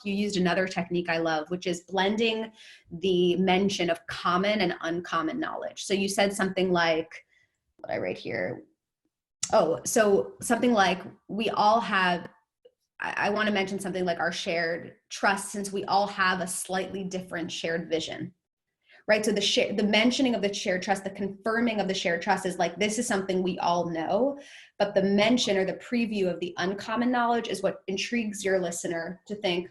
you used another technique I love, which is blending the mention of common and uncommon knowledge. So you said something like, what I write here. Oh, so something like we all have, I want to mention something like our shared trust, since we all have a slightly different shared vision. Right. So the mentioning of the shared trust, the confirming of the shared trust is like, this is something we all know, but the mention or the preview of the uncommon knowledge is what intrigues your listener to think,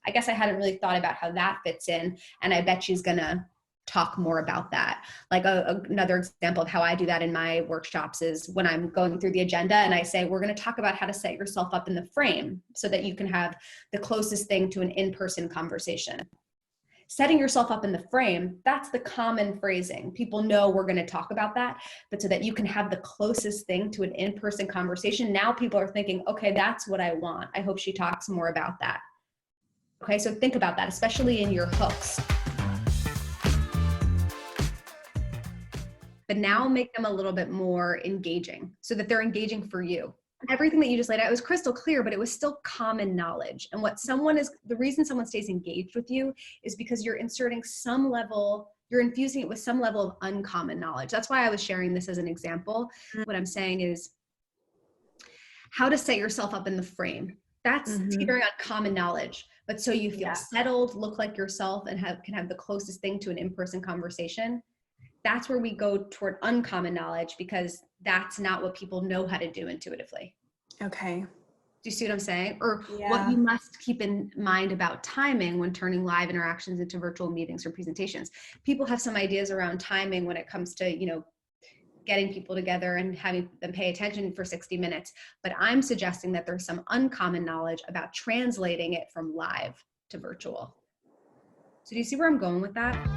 I guess I hadn't really thought about how that fits in. And I bet she's going to talk more about that. Like another example of how I do that in my workshops is when I'm going through the agenda and I say, we're going to talk about how to set yourself up in the frame so that you can have the closest thing to an in-person conversation. Setting yourself up in the frame, that's the common phrasing. People know we're going to talk about that, but so that you can have the closest thing to an in-person conversation, now people are thinking, okay, that's what I want. I hope she talks more about that. Okay, so think about that, especially in your hooks. But now make them a little bit more engaging so that they're engaging for you. Everything that you just laid out was crystal clear, but it was still common knowledge. And the reason someone stays engaged with you is because you're inserting some level, you're infusing it with some level of uncommon knowledge. That's why I was sharing this as an example. What I'm saying is how to set yourself up in the frame. That's teetering on common knowledge. But so you feel settled, look like yourself, and can have the closest thing to an in-person conversation. That's where we go toward uncommon knowledge, because that's not what people know how to do intuitively. Okay. Do you see what I'm saying? Or what you must keep in mind about timing when turning live interactions into virtual meetings or presentations. People have some ideas around timing when it comes to, getting people together and having them pay attention for 60 minutes. But I'm suggesting that there's some uncommon knowledge about translating it from live to virtual. So do you see where I'm going with that?